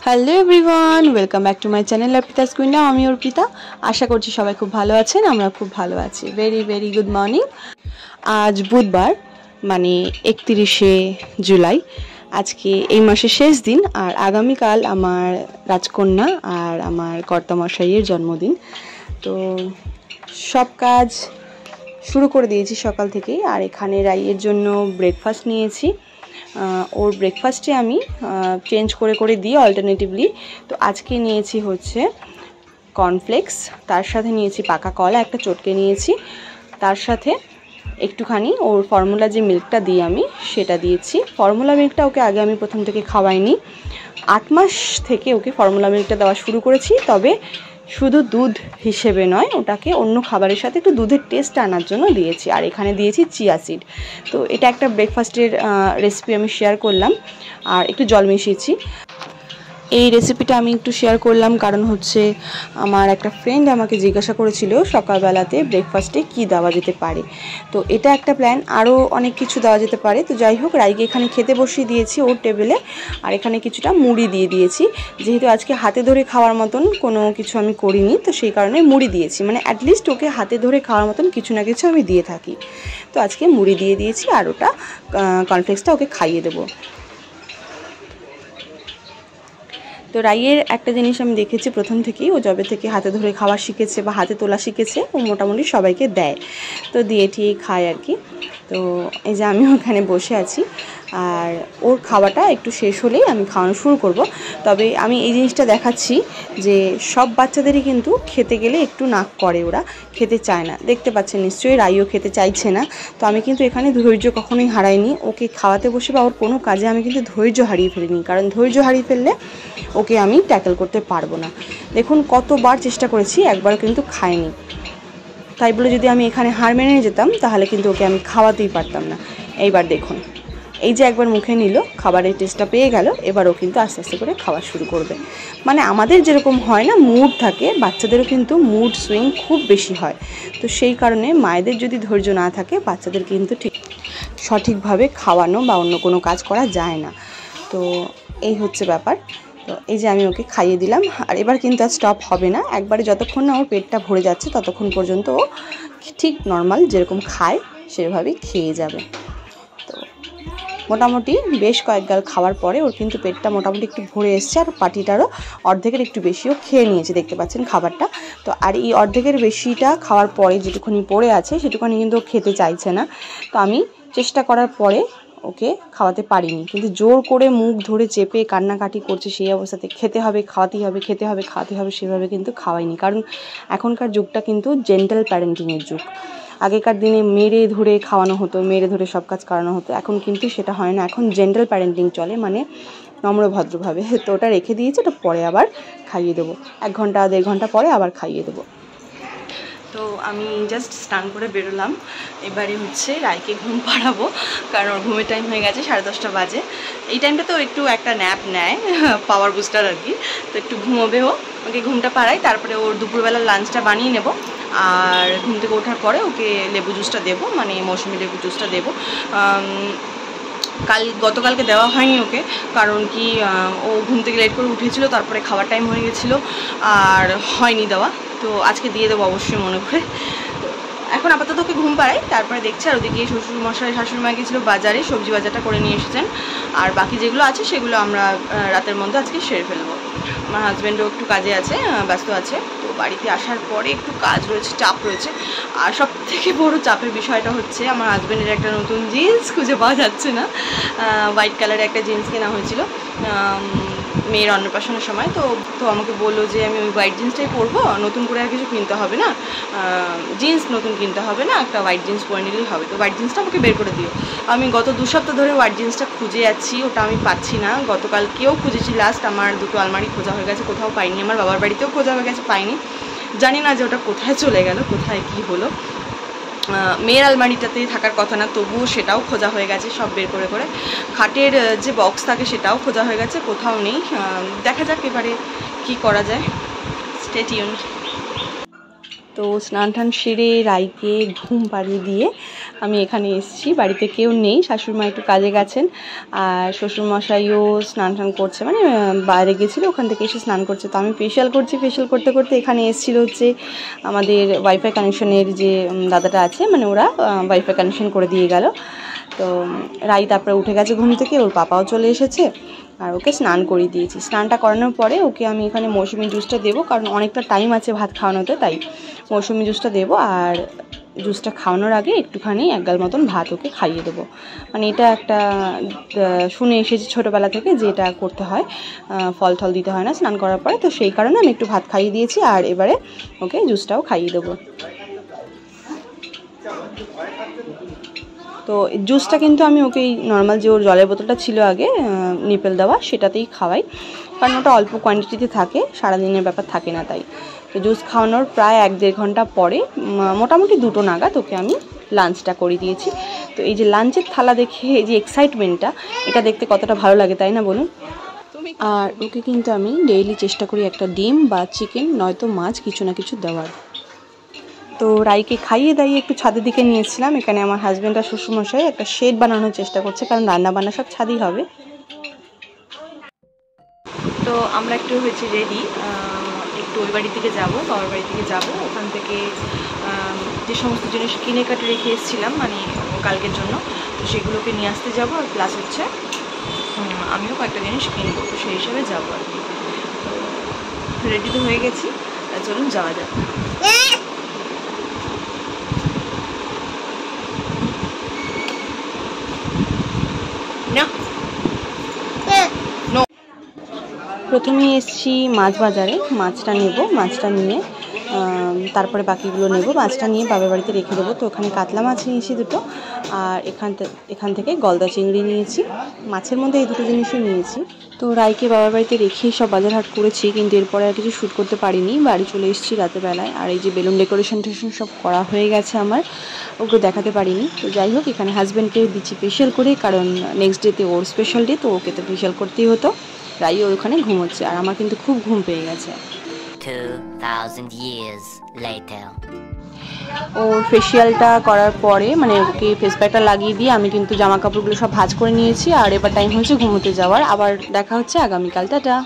Hello everyone, welcome back to my channel Arpita's কুইন্ডা। আমি অর্পিতা। আশা করছি সবাই খুব ভালো আছেন, আমরা খুব ভালো আছি। Very very good morning. আজ বুধবার, মানে 31শে জুলাই। আজকে এই মাসের শেষ দিন, আর আগামীকাল আমার রাজকন্যা আর আমার কর্তামশাইয়ের জন্মদিন। তো সব কাজ শুরু করে দিয়েছি সকাল থেকেই। আর এখানে রাইয়ের জন্য ব্রেকফাস্ট নিয়েছি। ওর ব্রেকফাস্টে আমি চেঞ্জ করে করে দিই অল্টারনেটিভলি। তো আজকে নিয়েছি হচ্ছে কর্নফ্লেক্স, তার সাথে নিয়েছি পাকা কলা একটা চটকে নিয়েছি, তার সাথে একটুখানি ওর ফর্মুলা যে মিল্কটা দিই আমি সেটা দিয়েছি। ফর্মুলা মিল্কটা ওকে আগে আমি প্রথম থেকে খাওয়াইনি, 8 মাস থেকে ওকে ফর্মুলা মিল্কটা দেওয়া শুরু করেছি। তবে শুধু দুধ হিসেবে নয়, ওটাকে অন্য খাবারের সাথে একটু দুধের টেস্ট আনার জন্য দিয়েছি। আর এখানে দিয়েছি চিয়া সিড। তো এটা একটা ব্রেকফাস্টের রেসিপি আমি শেয়ার করলাম, আর একটু জল মিশিয়েছি। এই রেসিপিটা আমি একটু শেয়ার করলাম কারণ হচ্ছে আমার একটা ফ্রেন্ড আমাকে জিজ্ঞাসা করেছিল সকালবেলাতে ব্রেকফাস্টে কি দেওয়া যেতে পারে। তো এটা একটা প্ল্যান, আরও অনেক কিছু দেওয়া যেতে পারে। তো যাই হোক, রাইকে এখানে খেতে বসিয়ে দিয়েছি ওর টেবিলে, আর এখানে কিছুটা মুড়ি দিয়ে দিয়েছি। যেহেতু আজকে হাতে ধরে খাওয়ার মতন কোনো কিছু আমি করিনি, তো সেই কারণে মুড়ি দিয়েছি। মানে অ্যাটলিস্ট ওকে হাতে ধরে খাওয়ার মতন কিছু না কিছু আমি দিয়ে থাকি। তো আজকে মুড়ি দিয়ে দিয়েছি, আর ওটা কর্নফ্লেক্সটা ওকে খাইয়ে দেবো। তো রাইয়ের একটা জিনিস আমি দেখেছি প্রথম থেকেই, ও যবে থেকে হাতে ধরে খাওয়া শিখেছে বা হাতে তোলা শিখেছে, ও মোটামুটি সবাইকে দেয়, তো দিয়ে ঠিক খায় আর কি। তো এই যে আমি ওখানে বসে আছি, আর ওর খাওয়াটা একটু শেষ হলেই আমি খাওয়ানো শুরু করব। তবে আমি এই জিনিসটা দেখাচ্ছি যে সব বাচ্চাদেরই কিন্তু খেতে গেলে একটু নাক করে, ওরা খেতে চায় না। দেখতে পাচ্ছেন নিশ্চয়ই রাইও খেতে চাইছে না। তো আমি কিন্তু এখানে ধৈর্য কখনোই হারাইনি। ওকে খাওয়াতে বসে বা ওর কোনো কাজে আমি কিন্তু ধৈর্য হারিয়ে ফেলিনি, কারণ ধৈর্য হারিয়ে ফেললে ওকে আমি ট্যাকল করতে পারবো না। দেখুন কতবার চেষ্টা করেছি, একবারও কিন্তু খায়নি। তাই বলে যদি আমি এখানে হার মেনে যেতাম তাহলে কিন্তু ওকে আমি খাওয়াতেই পারতাম না। এইবার দেখুন, এই যে একবার মুখে নিল, খাবারের টেস্টটা পেয়ে গেল, এবারও কিন্তু আস্তে আস্তে করে খাওয়া শুরু করবে। মানে আমাদের যেরকম হয় না মুড থাকে, বাচ্চাদেরও কিন্তু মুড সুইং খুব বেশি হয়। তো সেই কারণে মায়েদের যদি ধৈর্য না থাকে, বাচ্চাদের কিন্তু ঠিক সঠিকভাবে খাওয়ানো বা অন্য কোনো কাজ করা যায় না। তো এই হচ্ছে ব্যাপার। তো এই যে আমি ওকে খাইয়ে দিলাম, আর এবার কিন্তু আর স্টপ হবে না। একবারে যতক্ষণ না ওর পেটটা ভরে যাচ্ছে ততক্ষণ পর্যন্ত ও ঠিক নর্মাল যেরকম খায় সেভাবেই খেয়ে যাবে। তো মোটামুটি বেশ কয়েক গাল খাওয়ার পরে ওর কিন্তু পেটটা মোটামুটি একটু ভরে এসছে, আর পাটিটারও অর্ধেকের একটু বেশিও খেয়ে নিয়েছে, দেখতে পাচ্ছেন খাবারটা। তো আর এই অর্ধেকের বেশিটা খাওয়ার পরে যেটুকুনি পড়ে আছে সেটুকুনি কিন্তু খেতে চাইছে না। তো আমি চেষ্টা করার পরে ওকে খাওয়াতে পারিনি, কিন্তু জোর করে মুখ ধরে চেপে কান্নাকাটি করছে, সেই অবস্থাতে খেতে হবে, খাওয়াতেই হবে, খেতে হবে, খাওয়াতে হবে, সেভাবে কিন্তু খাওয়াইনি। কারণ এখনকার যুগটা কিন্তু জেন্টাল প্যারেন্টিংয়ের যুগ। আগেকার দিনে মেরে ধরে খাওয়ানো হতো, মেরে ধরে সব কাজ করানো হতো, এখন কিন্তু সেটা হয় না। এখন জেন্টাল প্যারেন্টিং চলে, মানে নম্রভদ্রভাবে। তো ওটা রেখে দিয়েছে, ওটা পরে আবার খাইয়ে দেবো, 1 ঘন্টা 1.5 ঘন্টা পরে আবার খাইয়ে দেবো। তো আমি জাস্ট স্নান করে বেরোলাম, এবারে হচ্ছে রাইকে ঘুম পাড়াবো, কারণ ওর ঘুমের টাইম হয়ে গেছে, 10:30 বাজে। এই টাইমটা তো একটু একটা ন্যাপ নেয়, পাওয়ার বুস্টার আর কি। তো একটু ঘুমোবে ও, ওকে ঘুমটা পাড়াই, তারপরে ওর দুপুরবেলা লাঞ্চটা বানিয়ে নেব। আর ঘুম থেকে ওঠার পরে ওকে লেবু জুসটা দেবো, মানে মৌসুমি লেবু জুসটা দেবো। গতকালকে দেওয়া হয়নি ওকে, কারণ কি ও ঘুম থেকে লেট করে উঠেছিল, তারপরে খাওয়ার টাইম হয়ে গেছিলো, আর হয়নি দেওয়া। তো আজকে দিয়ে দেবো অবশ্যই মনে করে। এখন আপাতত ওকে ঘুম পাড়াই, তারপরে দেখছি। আর ওদিকে শ্বশুরমশাই শাশুড়িমা গিয়েছিলো বাজারে, সবজি বাজারটা করে নিয়ে এসেছেন, আর বাকি যেগুলো আছে সেগুলো আমরা রাতের মধ্যে আজকে সেরে ফেলবো। আমার হাজব্যান্ডও একটু কাজে আছে, ব্যস্ত আছে। তো বাড়িতে আসার পরে একটু কাজ রয়েছে, চাপ রয়েছে। আর সব থেকে বড় চাপের বিষয়টা হচ্ছে আমার হাজব্যান্ডের একটা নতুন জিন্স খুঁজে পাওয়া যাচ্ছে না। হোয়াইট কালারের একটা জিন্স কেনা হয়েছিল মেয়ের অন্নপ্রাশনের সময়। তো আমাকে বললো যে আমি ওই হোয়াইট জিন্সটাই পরবো, নতুন করে আর কিছু কিনতে হবে না, জিন্স নতুন কিনতে হবে না, একটা হোয়াইট জিন্স পরে নিলেই হবে। তো হোয়াইট জিন্সটা আমাকে বের করে দিও। আমি গত 2 সপ্তাহ ধরে হোয়াইট জিন্সটা খুঁজে যাচ্ছি, ওটা আমি পাচ্ছি না। গতকালকেও খুঁজেছি, লাস্ট আমার 2টো আলমারি খোঁজা হয়ে গেছে, কোথাও পাইনি। আমার বাবার বাড়িতেও খোঁজা হয়ে গেছে, পাইনি। জানি না যে ওটা কোথায় চলে গেল, কোথায় কি হলো। মেয়ের আলমারিটাতেই থাকার কথা না, তবুও সেটাও খোঁজা হয়ে গেছে, সব বের করে করে। খাটের যে বক্স থাকে সেটাও খোঁজা হয়ে গেছে, কোথাও নেই। দেখা যাক এবারে কি করা যায়, স্টে টিউনড। তো স্নান টান সেরে রাইকে ঘুম পাড়িয়ে দিয়ে আমি এখানে এসেছি, বাড়িতে কেউ নেই, শাশুড়িমা একটু কাজে গেছেন আর শ্বশুরমশাইও স্নান টান করছে, মানে বাইরে গেছিলো, ওখান থেকে এসে স্নান করছে। তো আমি ফেশিয়াল করছি, ফেশিয়াল করতে করতে এখানে এসেছিলো হচ্ছে আমাদের ওয়াইফাই কানেকশনের যে দাদাটা আছে, মানে ওরা ওয়াইফাই কানেকশন করে দিয়ে গেল। তো রাই তারপরে উঠে গেছে ঘুম থেকে, ওর পাপাও চলে এসেছে আর ওকে স্নান করিয়ে দিয়েছি। স্নানটা করানোর পরে ওকে আমি এখানে মৌসুমি জুসটা দেবো, কারণ অনেকটা টাইম আছে ভাত খাওয়ানোতে, তাই মৌসুমি জুসটা দেবো। আর জুসটা খাওয়ানোর আগে একটুখানি এক গাল মতন ভাত ওকে খাইয়ে দেবো। মানে এটা একটা শুনে এসেছি ছোটোবেলা থেকে যে এটা করতে হয়, ফল টল দিতে হয় না স্নান করার পরে, তো সেই কারণে আমি একটু ভাত খাইয়ে দিয়েছি আর এবারে ওকে জুসটাও খাইয়ে দেবো। তো জুসটা কিন্তু আমি ওকে নর্মাল যে ওর জলের বোতলটা ছিল আগে নিপেল দেওয়া, সেটাতেই খাওয়াই, কারণ ওটা অল্প কোয়ান্টিটিতে থাকে, সারাদিনের ব্যাপার থাকে না। তাই তো জুস খাওয়ানোর প্রায় 1-1.5 ঘন্টা পরে মোটামুটি 2টো নাগাদ ওকে আমি লাঞ্চটা করে দিয়েছি। তো এই যে লাঞ্চের থালা দেখে এই যে এক্সাইটমেন্টটা, এটা দেখতে কতটা ভালো লাগে তাই না বলুন। আর ওকে কিন্তু আমি ডেইলি চেষ্টা করি একটা ডিম বা চিকেন নয়তো মাছ কিছু না কিছু দেওয়ার। তো রাইকে খাইয়ে দাইয়ে একটু ছাদের দিকে নিয়েছিলাম। এখানে আমার হাজব্যান্ড আর শ্বশুরমশাই একটা শেড বানানোর চেষ্টা করছে, কারণ রান্নাবান্না সব ছাদই হবে। তো আমরা একটু হয়েছি রেডি, একটু ওই বাড়ির দিকে যাবো, বাবার বাড়ির দিকে যাবো। ওখান থেকে যে সমস্ত জিনিস কিনে কাটে রেখে এসেছিলাম মানে কালকের জন্য, তো সেগুলোকে নিয়ে আসতে যাবো। আর প্লাস হচ্ছে আমিও কয়েকটা জিনিস কিনবো, তো সেই হিসাবে যাবো আর কি। তো রেডি তো হয়ে গেছি, চলুন যাওয়া যাক। প্রথমে এসেছি মাছ বাজারে, মাছটা নেব, মাছটা নিয়ে তারপরে বাকিগুলো নেব। মাছটা নিয়ে বাবার বাড়িতে রেখে দেবো। তো ওখানে কাতলা মাছ নিয়েছি 2টো, আর এখান থেকে গলদা চিংড়ি নিয়েছি। মাছের মধ্যে এই 2টো জিনিসই নিয়েছি। তো রাইকে বাবার বাড়িতে রেখেই সব বাজার হাট করেছি, কিন্তু এরপরে আর কিছু শ্যুট করতে পারিনি, বাড়ি চলে এসেছি রাতের বেলায়। আর এই যে বেলুন ডেকোরেশন সব করা হয়ে গেছে আমার, ওকে দেখাতে পারিনি। তো যাই হোক, এখানে হাজব্যান্ডকে দিচ্ছি ফেশিয়াল করে, কারণ নেক্সট ডেতে ওর স্পেশাল ডে, তো ওকে তো ফেশিয়াল করতেই হতো। রাই ওখানে ঘুমোচ্ছে আর আমার কিন্তু খুব ঘুম পেয়ে গেছে। 2000 years later ওর ফেশিয়ালটা করার পরে মানে ওকে ফেস প্যাকটা লাগিয়ে দিয়ে আমি কিন্তু জামা কাপড়গুলো সব ভাঁজ করে নিয়েছি। আর এবার টাইম হচ্ছে ঘুমোতে যাওয়ার। আবার দেখা হচ্ছে আগামীকাল, টাটা।